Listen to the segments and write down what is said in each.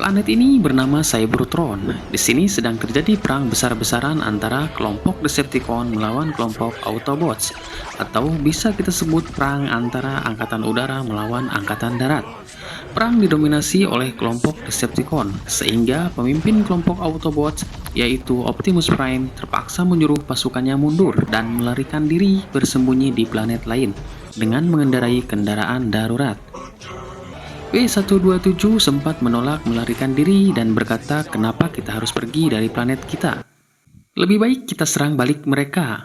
Planet ini bernama Cybertron. Di sini sedang terjadi perang besar-besaran antara kelompok Decepticon melawan kelompok Autobots, atau bisa kita sebut perang antara Angkatan Udara melawan Angkatan Darat. Perang didominasi oleh kelompok Decepticon, sehingga pemimpin kelompok Autobots, yaitu Optimus Prime, terpaksa menyuruh pasukannya mundur dan melarikan diri bersembunyi di planet lain dengan mengendarai kendaraan darurat. B-127 sempat menolak melarikan diri dan berkata kenapa kita harus pergi dari planet kita. Lebih baik kita serang balik mereka.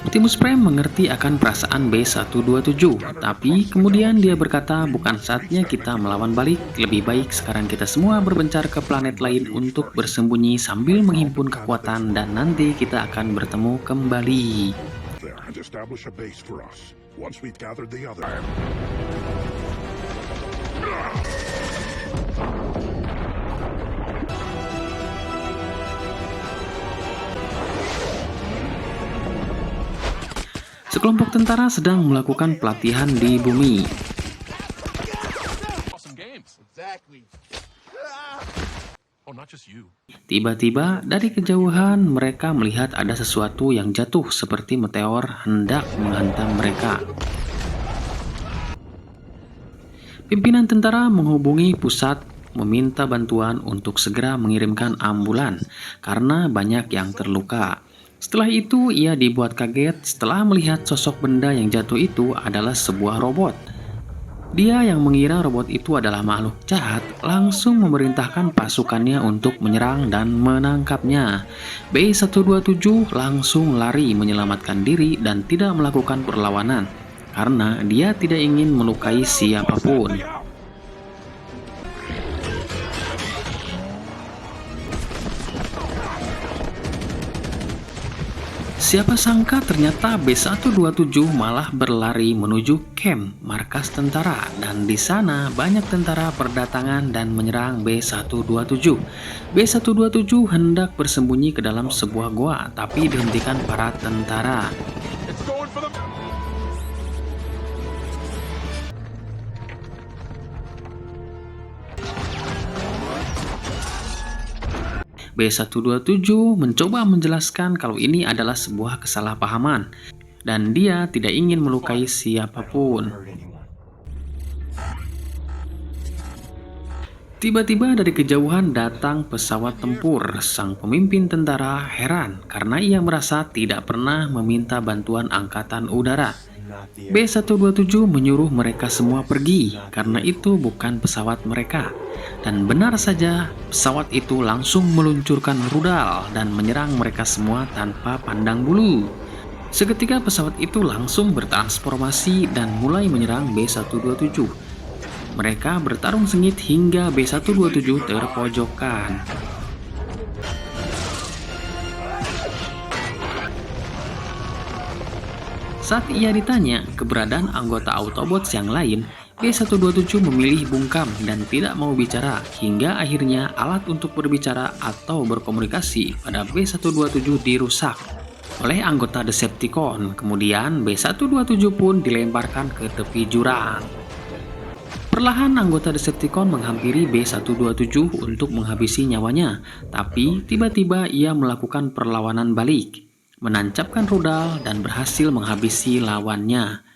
Optimus Prime mengerti akan perasaan B-127, tapi kemudian dia berkata bukan saatnya kita melawan balik, lebih baik sekarang kita semua berbencar ke planet lain untuk bersembunyi sambil menghimpun kekuatan dan nanti kita akan bertemu kembali. Sekelompok tentara sedang melakukan pelatihan di bumi. Tiba-tiba dari kejauhan mereka melihat ada sesuatu yang jatuh seperti meteor hendak menghantam mereka. Pimpinan tentara menghubungi pusat meminta bantuan untuk segera mengirimkan ambulan karena banyak yang terluka. Setelah itu ia dibuat kaget setelah melihat sosok benda yang jatuh itu adalah sebuah robot. Dia yang mengira robot itu adalah makhluk jahat langsung memerintahkan pasukannya untuk menyerang dan menangkapnya. B-127 langsung lari menyelamatkan diri dan tidak melakukan perlawanan karena dia tidak ingin melukai siapapun. Siapa sangka ternyata B-127 malah berlari menuju camp markas tentara dan di sana banyak tentara berdatangan dan menyerang B-127. B-127 hendak bersembunyi ke dalam sebuah gua tapi dihentikan para tentara. B-127 mencoba menjelaskan kalau ini adalah sebuah kesalahpahaman dan dia tidak ingin melukai siapapun. Tiba-tiba dari kejauhan datang pesawat tempur. Sang pemimpin tentara heran karena ia merasa tidak pernah meminta bantuan angkatan udara. B-127 menyuruh mereka semua pergi karena itu bukan pesawat mereka. Dan benar saja, pesawat itu langsung meluncurkan rudal dan menyerang mereka semua tanpa pandang bulu. Seketika pesawat itu langsung bertransformasi dan mulai menyerang B-127. Mereka bertarung sengit hingga B-127 terpojokkan. Saat ia ditanya keberadaan anggota Autobots yang lain, B-127 memilih bungkam dan tidak mau bicara hingga akhirnya alat untuk berbicara atau berkomunikasi pada B-127 dirusak oleh anggota Decepticon. Kemudian B-127 pun dilemparkan ke tepi jurang. Perlahan anggota Decepticon menghampiri B-127 untuk menghabisi nyawanya, tapi tiba-tiba ia melakukan perlawanan balik, menancapkan rudal dan berhasil menghabisi lawannya.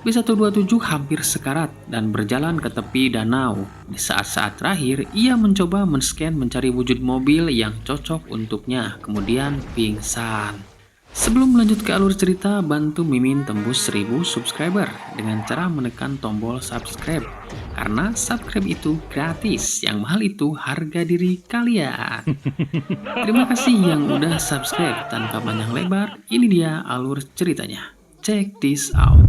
B-127 hampir sekarat dan berjalan ke tepi danau. Di saat-saat terakhir, ia mencoba men-scan mencari wujud mobil yang cocok untuknya, kemudian pingsan. Sebelum melanjut ke alur cerita, bantu Mimin tembus 1000 subscriber dengan cara menekan tombol subscribe. Karena subscribe itu gratis, yang mahal itu harga diri kalian. Terima kasih yang udah subscribe. Tanpa panjang lebar, ini dia alur ceritanya. Check this out.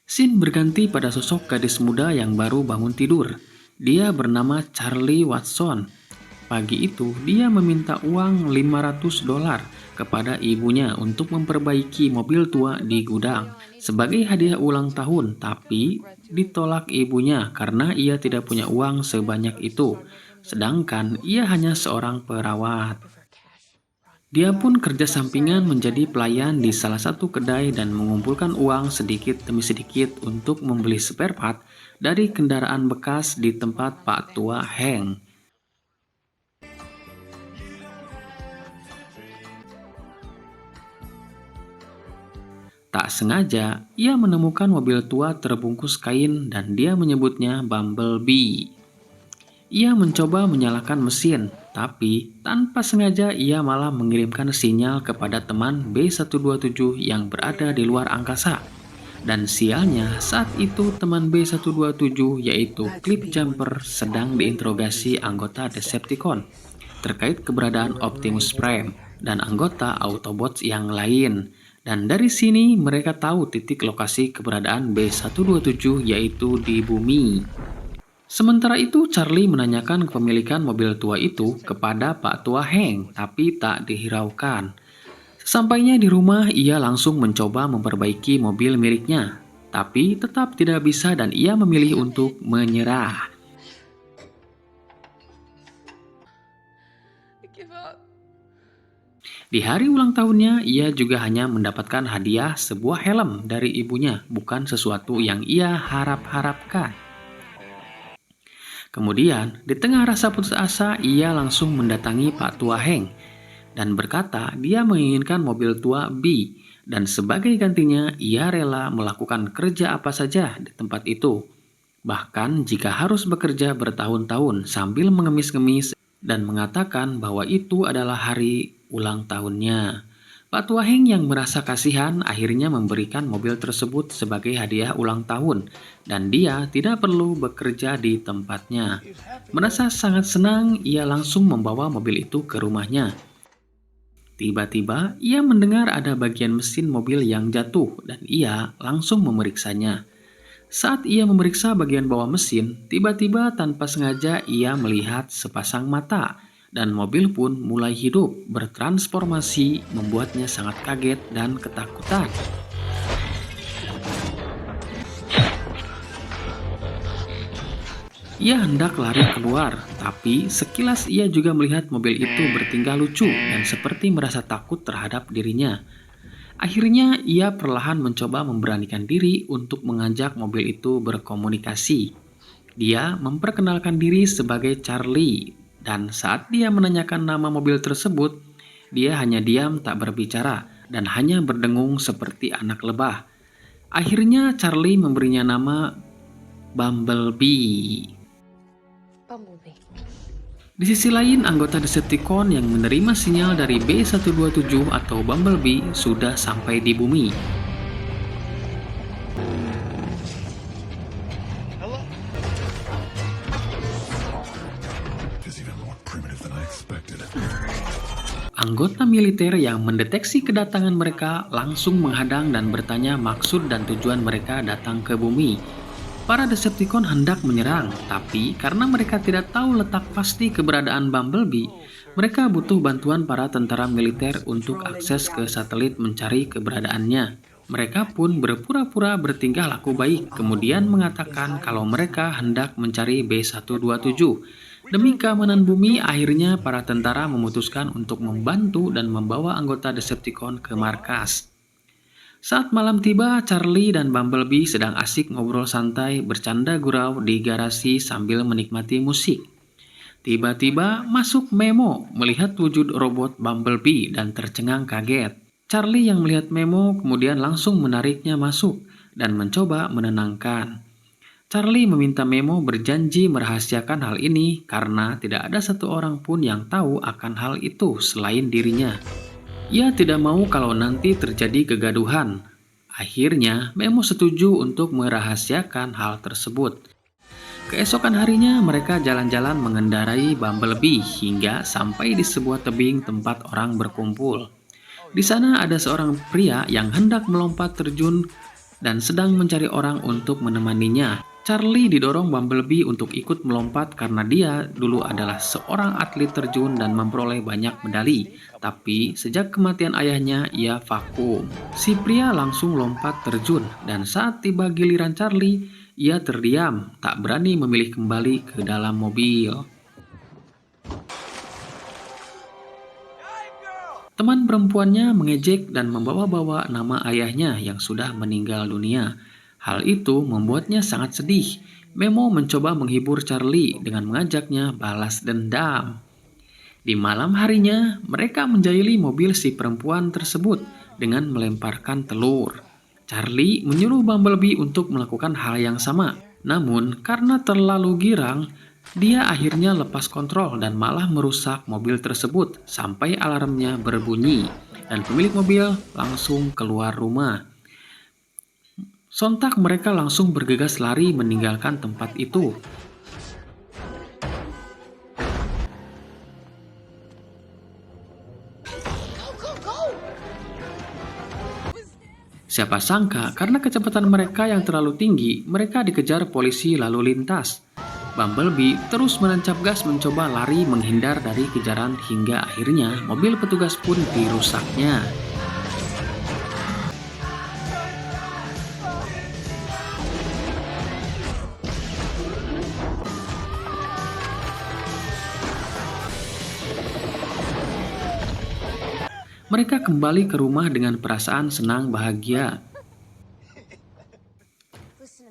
Scene berganti pada sosok gadis muda yang baru bangun tidur. Dia bernama Charlie Watson. Pagi itu, dia meminta uang $500 kepada ibunya untuk memperbaiki mobil tua di gudang sebagai hadiah ulang tahun, tapi ditolak ibunya karena ia tidak punya uang sebanyak itu, sedangkan ia hanya seorang perawat. Dia pun kerja sampingan menjadi pelayan di salah satu kedai dan mengumpulkan uang sedikit demi sedikit untuk membeli spare part dari kendaraan bekas di tempat Pak Tua Heng. Tak sengaja, ia menemukan mobil tua terbungkus kain dan dia menyebutnya Bumblebee. Ia mencoba menyalakan mesin, tapi tanpa sengaja ia malah mengirimkan sinyal kepada teman B127 yang berada di luar angkasa. Dan sialnya, saat itu teman B127 yaitu Cliffjumper sedang diinterogasi anggota Decepticon terkait keberadaan Optimus Prime dan anggota Autobots yang lain. Dan dari sini mereka tahu titik lokasi keberadaan B127 yaitu di bumi. Sementara itu Charlie menanyakan kepemilikan mobil tua itu kepada Pak Tua Heng, tapi tak dihiraukan. Sesampainya di rumah, ia langsung mencoba memperbaiki mobil miliknya, tapi tetap tidak bisa dan ia memilih untuk menyerah. Di hari ulang tahunnya, ia juga hanya mendapatkan hadiah sebuah helm dari ibunya, bukan sesuatu yang ia harap-harapkan. Kemudian, di tengah rasa putus asa, ia langsung mendatangi Pak Tua Heng dan berkata dia menginginkan mobil tua B dan sebagai gantinya ia rela melakukan kerja apa saja di tempat itu. Bahkan jika harus bekerja bertahun-tahun sambil mengemis-ngemis dan mengatakan bahwa itu adalah hari ulang tahunnya. Pak Tua Heng yang merasa kasihan akhirnya memberikan mobil tersebut sebagai hadiah ulang tahun dan dia tidak perlu bekerja di tempatnya. Merasa sangat senang, ia langsung membawa mobil itu ke rumahnya. Tiba-tiba ia mendengar ada bagian mesin mobil yang jatuh dan ia langsung memeriksanya. Saat ia memeriksa bagian bawah mesin, tiba-tiba tanpa sengaja ia melihat sepasang mata dan mobil pun mulai hidup, bertransformasi, membuatnya sangat kaget dan ketakutan. Ia hendak lari keluar, tapi sekilas ia juga melihat mobil itu bertingkah lucu dan seperti merasa takut terhadap dirinya. Akhirnya ia perlahan mencoba memberanikan diri untuk mengajak mobil itu berkomunikasi. Dia memperkenalkan diri sebagai Charlie, dan saat dia menanyakan nama mobil tersebut, dia hanya diam tak berbicara dan hanya berdengung seperti anak lebah. Akhirnya Charlie memberinya nama Bumblebee. Di sisi lain, anggota Decepticon yang menerima sinyal dari B127 atau Bumblebee sudah sampai di bumi. Anggota militer yang mendeteksi kedatangan mereka langsung menghadang dan bertanya maksud dan tujuan mereka datang ke bumi. Para Decepticon hendak menyerang, tapi karena mereka tidak tahu letak pasti keberadaan Bumblebee, mereka butuh bantuan para tentara militer untuk akses ke satelit mencari keberadaannya. Mereka pun berpura-pura bertingkah laku baik, kemudian mengatakan kalau mereka hendak mencari B127. Demi keamanan bumi, akhirnya para tentara memutuskan untuk membantu dan membawa anggota Decepticon ke markas. Saat malam tiba, Charlie dan Bumblebee sedang asik ngobrol santai bercanda gurau di garasi sambil menikmati musik. Tiba-tiba masuk Memo melihat wujud robot Bumblebee dan tercengang kaget. Charlie yang melihat Memo kemudian langsung menariknya masuk dan mencoba menenangkan. Charlie meminta Memo berjanji merahasiakan hal ini karena tidak ada satu orang pun yang tahu akan hal itu selain dirinya. Ia tidak mau kalau nanti terjadi kegaduhan. Akhirnya, Memo setuju untuk merahasiakan hal tersebut. Keesokan harinya, mereka jalan-jalan mengendarai Bumblebee hingga sampai di sebuah tebing tempat orang berkumpul. Di sana ada seorang pria yang hendak melompat terjun dan sedang mencari orang untuk menemaninya. Charlie didorong Bumblebee untuk ikut melompat karena dia dulu adalah seorang atlet terjun dan memperoleh banyak medali. Tapi sejak kematian ayahnya, ia vakum. Si pria langsung lompat terjun dan saat tiba giliran Charlie, ia terdiam, tak berani memilih kembali ke dalam mobil. Teman perempuannya mengejek dan membawa-bawa nama ayahnya yang sudah meninggal dunia. Hal itu membuatnya sangat sedih. Memo mencoba menghibur Charlie dengan mengajaknya balas dendam. Di malam harinya, mereka menjahili mobil si perempuan tersebut dengan melemparkan telur. Charlie menyuruh Bumblebee untuk melakukan hal yang sama. Namun, karena terlalu girang, dia akhirnya lepas kontrol dan malah merusak mobil tersebut sampai alarmnya berbunyi. Dan pemilik mobil langsung keluar rumah. Sontak mereka langsung bergegas lari meninggalkan tempat itu. Siapa sangka, karena kecepatan mereka yang terlalu tinggi, mereka dikejar polisi lalu lintas. Bumblebee terus menancap gas mencoba lari menghindar dari kejaran hingga akhirnya mobil petugas pun dirusaknya. Mereka kembali ke rumah dengan perasaan senang bahagia.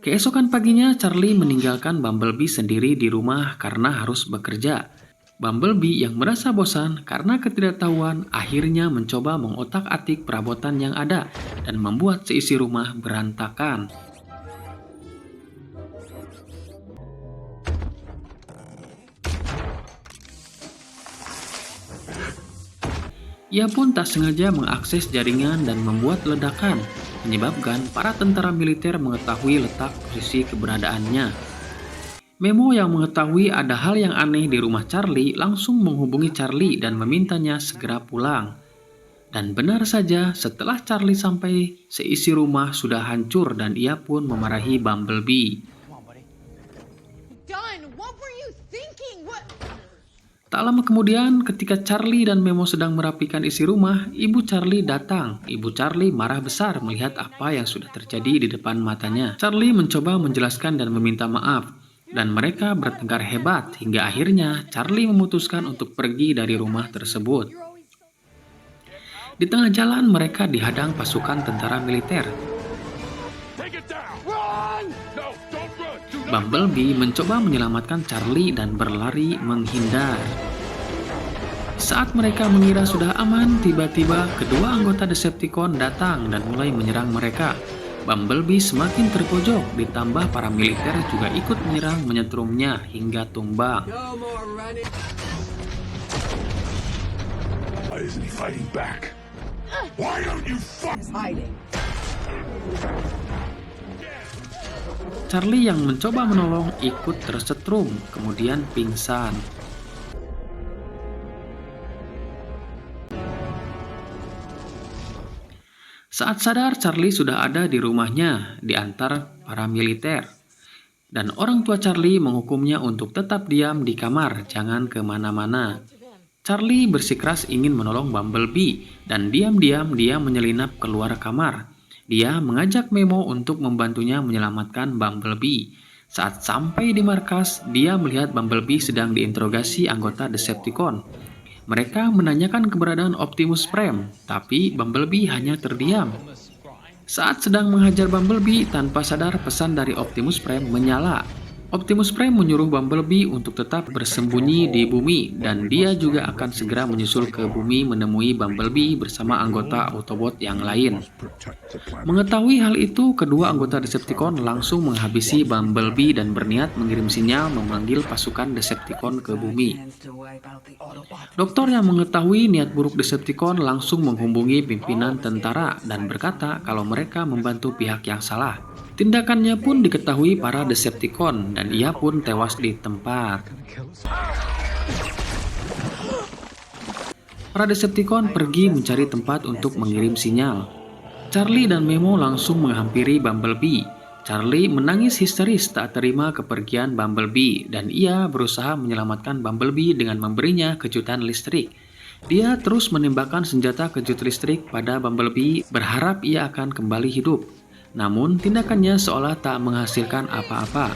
Keesokan paginya, Charlie meninggalkan Bumblebee sendiri di rumah karena harus bekerja. Bumblebee yang merasa bosan karena ketidaktahuan akhirnya mencoba mengotak-atik perabotan yang ada dan membuat seisi rumah berantakan. Ia pun tak sengaja mengakses jaringan dan membuat ledakan, menyebabkan para tentara militer mengetahui letak posisi keberadaannya. Memo yang mengetahui ada hal yang aneh di rumah Charlie langsung menghubungi Charlie dan memintanya segera pulang. Dan benar saja, setelah Charlie sampai, seisi rumah sudah hancur dan ia pun memarahi Bumblebee. Tak lama kemudian, ketika Charlie dan Memo sedang merapikan isi rumah, ibu Charlie datang. Ibu Charlie marah besar melihat apa yang sudah terjadi di depan matanya. Charlie mencoba menjelaskan dan meminta maaf, dan mereka bertengkar hebat hingga akhirnya Charlie memutuskan untuk pergi dari rumah tersebut. Di tengah jalan mereka dihadang pasukan tentara militer. Bumblebee mencoba menyelamatkan Charlie dan berlari menghindar. Saat mereka mengira sudah aman, tiba-tiba kedua anggota Decepticon datang dan mulai menyerang mereka. Bumblebee semakin terpojok, ditambah para militer juga ikut menyerang menyetrumnya hingga tumbang. Charlie yang mencoba menolong ikut tersetrum, kemudian pingsan. Saat sadar, Charlie sudah ada di rumahnya, di antara para militer. Dan orang tua Charlie menghukumnya untuk tetap diam di kamar, jangan kemana-mana. Charlie bersikeras ingin menolong Bumblebee, dan diam-diam dia menyelinap keluar kamar. Dia mengajak Memo untuk membantunya menyelamatkan Bumblebee. Saat sampai di markas, dia melihat Bumblebee sedang diinterogasi anggota Decepticon. Mereka menanyakan keberadaan Optimus Prime, tapi Bumblebee hanya terdiam. Saat sedang menghajar Bumblebee, tanpa sadar pesan dari Optimus Prime menyala. Optimus Prime menyuruh Bumblebee untuk tetap bersembunyi di bumi, dan dia juga akan segera menyusul ke bumi menemui Bumblebee bersama anggota Autobot yang lain. Mengetahui hal itu, kedua anggota Decepticon langsung menghabisi Bumblebee dan berniat mengirim sinyal memanggil pasukan Decepticon ke bumi. Doktor yang mengetahui niat buruk Decepticon langsung menghubungi pimpinan tentara dan berkata kalau mereka membantu pihak yang salah. Tindakannya pun diketahui para Decepticon dan ia pun tewas di tempat. Para Decepticon pergi mencari tempat untuk mengirim sinyal. Charlie dan Memo langsung menghampiri Bumblebee. Charlie menangis histeris tak terima kepergian Bumblebee dan ia berusaha menyelamatkan Bumblebee dengan memberinya kejutan listrik. Dia terus menembakkan senjata kejut listrik pada Bumblebee berharap ia akan kembali hidup. Namun tindakannya seolah tak menghasilkan apa-apa.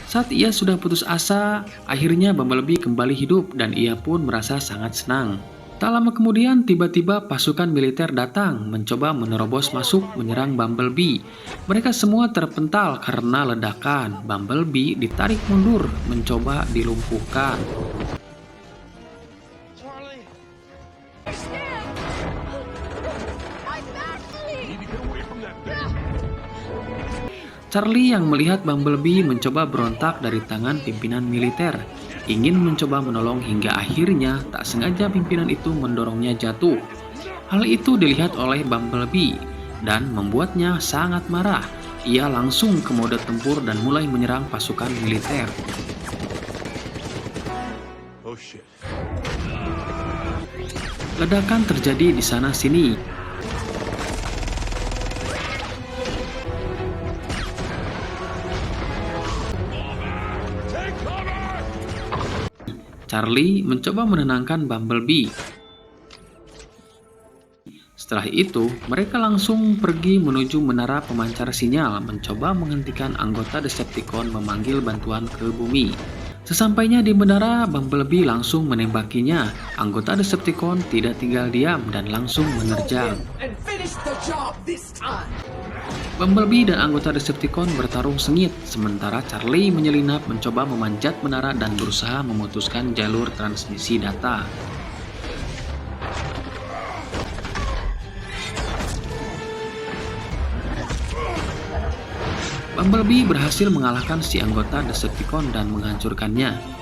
Saat ia sudah putus asa, akhirnya Bumblebee kembali hidup dan ia pun merasa sangat senang. Tak lama kemudian, tiba-tiba pasukan militer datang, mencoba menerobos masuk menyerang Bumblebee. Mereka semua terpental karena ledakan. Bumblebee ditarik mundur, mencoba dilumpuhkan. Charlie yang melihat Bumblebee mencoba berontak dari tangan pimpinan militer, ingin mencoba menolong hingga akhirnya tak sengaja pimpinan itu mendorongnya jatuh. Hal itu dilihat oleh Bumblebee dan membuatnya sangat marah. Ia langsung ke mode tempur dan mulai menyerang pasukan militer. Ledakan terjadi di sana-sini. Charlie mencoba menenangkan Bumblebee. Setelah itu, mereka langsung pergi menuju menara pemancar sinyal, mencoba menghentikan anggota Decepticon memanggil bantuan ke bumi. Sesampainya di menara, Bumblebee langsung menembakinya. Anggota Decepticon tidak tinggal diam dan langsung menerjang. Bumblebee dan anggota Decepticon bertarung sengit, sementara Charlie menyelinap mencoba memanjat menara dan berusaha memutuskan jalur transmisi data. Bumblebee berhasil mengalahkan si anggota Decepticon dan menghancurkannya.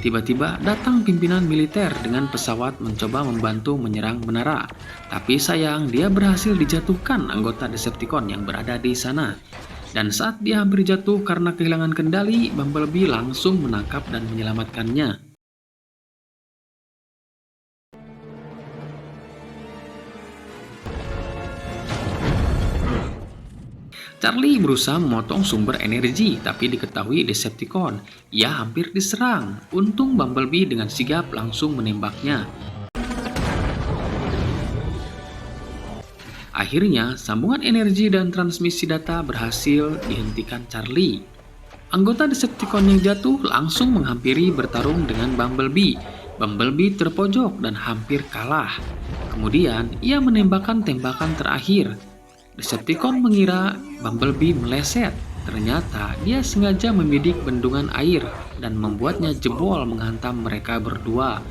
Tiba-tiba datang pimpinan militer dengan pesawat mencoba membantu menyerang menara. Tapi sayang, dia berhasil dijatuhkan anggota Decepticon yang berada di sana. Dan saat dia hampir jatuh karena kehilangan kendali, Bumblebee langsung menangkap dan menyelamatkannya. Charlie berusaha memotong sumber energi, tapi diketahui Decepticon. Ia hampir diserang. Untung Bumblebee dengan sigap langsung menembaknya. Akhirnya, sambungan energi dan transmisi data berhasil dihentikan Charlie. Anggota Decepticon yang jatuh langsung menghampiri bertarung dengan Bumblebee. Bumblebee terpojok dan hampir kalah. Kemudian, ia menembakkan tembakan terakhir. Decepticon mengira Bumblebee meleset. Ternyata dia sengaja membidik bendungan air dan membuatnya jebol menghantam mereka berdua.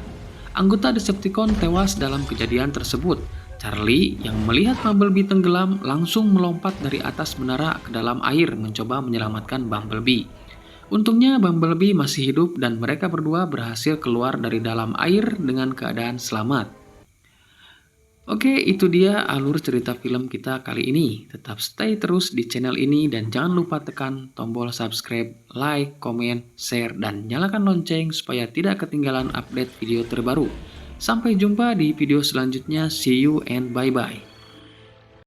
Anggota Decepticon tewas dalam kejadian tersebut. Charlie yang melihat Bumblebee tenggelam langsung melompat dari atas menara ke dalam air mencoba menyelamatkan Bumblebee. Untungnya Bumblebee masih hidup dan mereka berdua berhasil keluar dari dalam air dengan keadaan selamat. Oke, itu dia alur cerita film kita kali ini. Tetap stay terus di channel ini dan jangan lupa tekan tombol subscribe, like, komen, share, dan nyalakan lonceng supaya tidak ketinggalan update video terbaru. Sampai jumpa di video selanjutnya. See you and bye-bye.